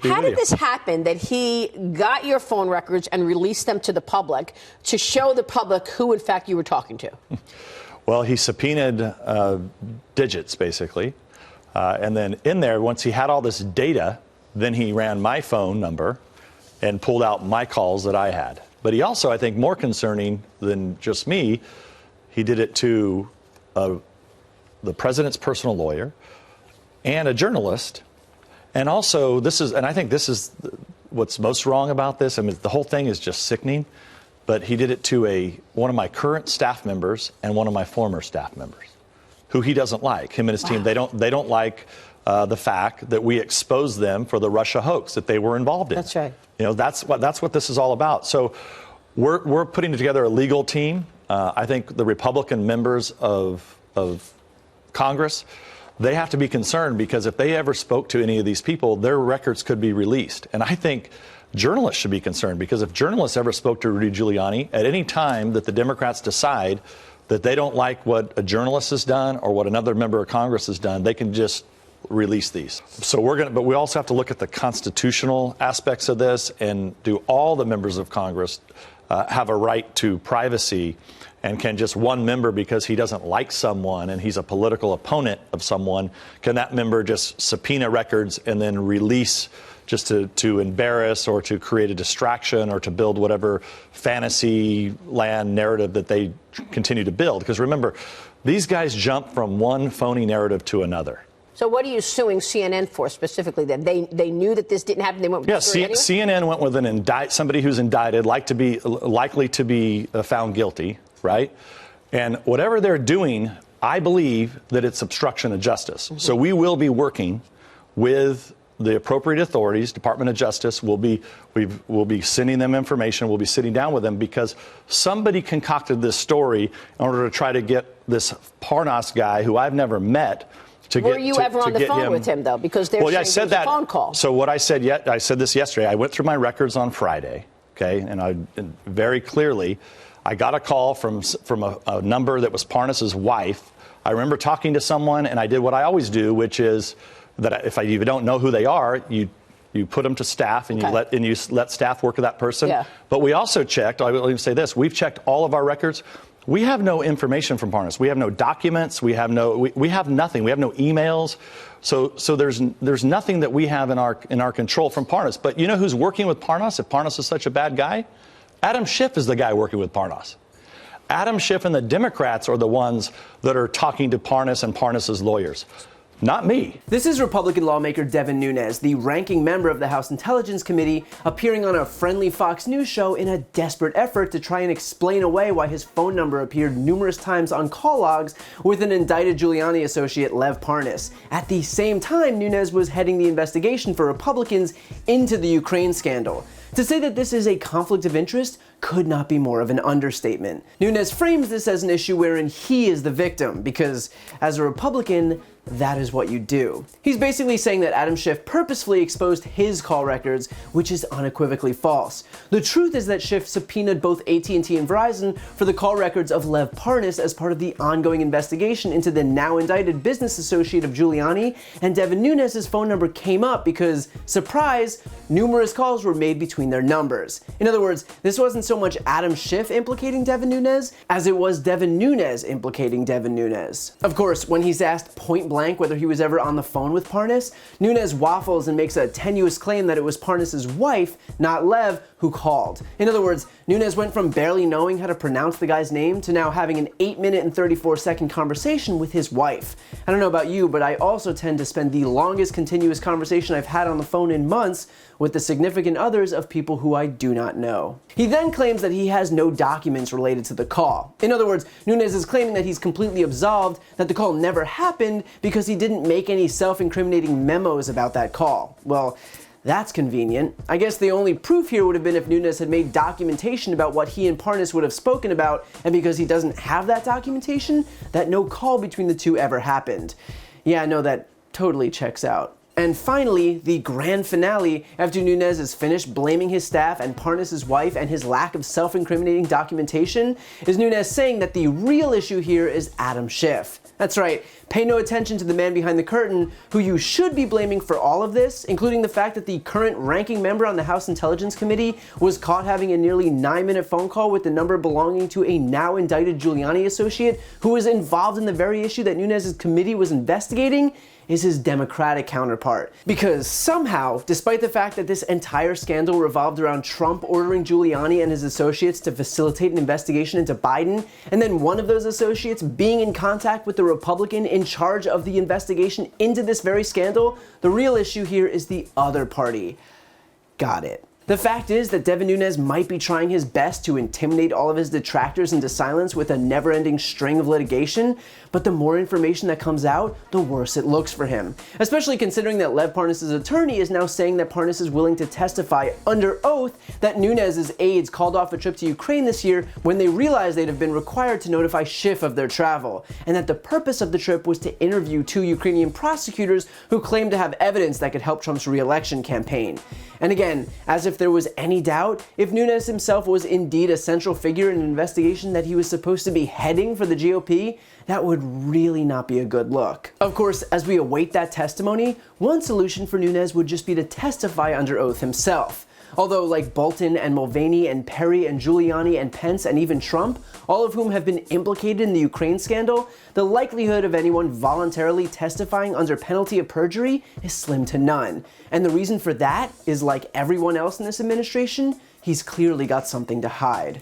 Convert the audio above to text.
How did this happen that he got your phone records and released them to the public to show the public who, in fact, you were talking to? Well, he subpoenaed digits, basically. And then in there, once he had all this data, then he ran my phone number and pulled out my calls that I had. But he also, I think, more concerning than just me, he did it to the president's personal lawyer and a journalist. And also, I think this is what's most wrong about this. I mean, the whole thing is just sickening. But he did it to one of my current staff members and one of my former staff members, who he doesn't like. Him and his team, they don't like the fact that we exposed them for the Russia hoax that they were involved in. That's right. You know, that's what this is all about. So we're putting together a legal team. I think the Republican members of Congress, they have to be concerned, because if they ever spoke to any of these people, their records could be released. And I think journalists should be concerned, because if journalists ever spoke to Rudy Giuliani, at any time that the Democrats decide that they don't like what a journalist has done or what another member of Congress has done, they can just release these. So but we also have to look at the constitutional aspects of this, and do all the members of Congress have a right to privacy? And can just one member, because he doesn't like someone and he's a political opponent of someone, can that member just subpoena records and then release just to embarrass or to create a distraction or to build whatever fantasy land narrative that they continue to build? Because remember, these guys jump from one phony narrative to another. So what are you suing CNN for specifically? That they knew that this didn't happen? They went with CNN went with somebody who's indicted, likely to be found guilty. Right? And whatever they're doing, I believe that it's obstruction of justice. Mm-hmm. So we will be working with the appropriate authorities. Department of Justice we'll be sending them information. We'll be sitting down with them, because somebody concocted this story in order to try to get this Parnas guy, who I've never met, to get. Were you ever on the phone with him, though? Because they're saying there's a phone call. So what I said this yesterday. I went through my records on Friday, okay, and very clearly, I got a call from a number that was Parnas's wife. I remember talking to someone, and I did what I always do, which is that if you don't know who they are, you put them to staff, and you let staff work with that person. Yeah. But we also checked. I will even say this: we've checked all of our records. We have no information from Parnas. We have no documents. We have nothing. We have no emails. So there's nothing that we have in our control from Parnas. But you know who's working with Parnas? If Parnas is such a bad guy, Adam Schiff is the guy working with Parnas. Adam Schiff and the Democrats are the ones that are talking to Parnas and Parnas's lawyers, not me. This is Republican lawmaker Devin Nunes, the ranking member of the House Intelligence Committee, appearing on a friendly Fox News show in a desperate effort to try and explain away why his phone number appeared numerous times on call logs with an indicted Giuliani associate, Lev Parnas. At the same time, Nunes was heading the investigation for Republicans into the Ukraine scandal. To say that this is a conflict of interest could not be more of an understatement. Nunes frames this as an issue wherein he is the victim, because as a Republican, that is what you do. He's basically saying that Adam Schiff purposefully exposed his call records, which is unequivocally false. The truth is that Schiff subpoenaed both AT&T and Verizon for the call records of Lev Parnas as part of the ongoing investigation into the now indicted business associate of Giuliani, and Devin Nunes' phone number came up because, surprise, numerous calls were made between their numbers. In other words, this wasn't so much Adam Schiff implicating Devin Nunes as it was Devin Nunes implicating Devin Nunes. Of course, when he's asked point blank whether he was ever on the phone with Parnas, Nunes waffles and makes a tenuous claim that it was Parnas' wife, not Lev, who called. In other words, Nunes went from barely knowing how to pronounce the guy's name to now having an 8-minute and 34-second conversation with his wife. I don't know about you, but I also tend to spend the longest continuous conversation I've had on the phone in months with the significant others of people who I do not know. He then claims that he has no documents related to the call. In other words, Nunes is claiming that he's completely absolved, that the call never happened because he didn't make any self-incriminating memos about that call. Well, that's convenient. I guess the only proof here would have been if Nunes had made documentation about what he and Parnas would have spoken about, and because he doesn't have that documentation, that no call between the two ever happened. Yeah, no, that totally checks out. And finally, the grand finale, after Nunes is finished blaming his staff and Parnas' wife and his lack of self-incriminating documentation, is Nunes saying that the real issue here is Adam Schiff. That's right, pay no attention to the man behind the curtain, who you should be blaming for all of this, including the fact that the current ranking member on the House Intelligence Committee was caught having a nearly 9-minute phone call with the number belonging to a now indicted Giuliani associate who was involved in the very issue that Nunes' committee was investigating, is his Democratic counterpart. Because somehow, despite the fact that this entire scandal revolved around Trump ordering Giuliani and his associates to facilitate an investigation into Biden, and then one of those associates being in contact with the Republican in charge of the investigation into this very scandal, the real issue here is the other party. Got it. The fact is that Devin Nunes might be trying his best to intimidate all of his detractors into silence with a never-ending string of litigation, but the more information that comes out, the worse it looks for him. Especially considering that Lev Parnas' attorney is now saying that Parnas is willing to testify under oath that Nunes' aides called off a trip to Ukraine this year when they realized they'd have been required to notify Schiff of their travel, and that the purpose of the trip was to interview 2 Ukrainian prosecutors who claimed to have evidence that could help Trump's re-election campaign. And again, as if there was any doubt, if Nunes himself was indeed a central figure in an investigation that he was supposed to be heading for the GOP, that would really not be a good look. Of course, as we await that testimony, one solution for Nunes would just be to testify under oath himself. Although, like Bolton and Mulvaney and Perry and Giuliani and Pence and even Trump, all of whom have been implicated in the Ukraine scandal, the likelihood of anyone voluntarily testifying under penalty of perjury is slim to none. And the reason for that is, like everyone else in this administration, he's clearly got something to hide.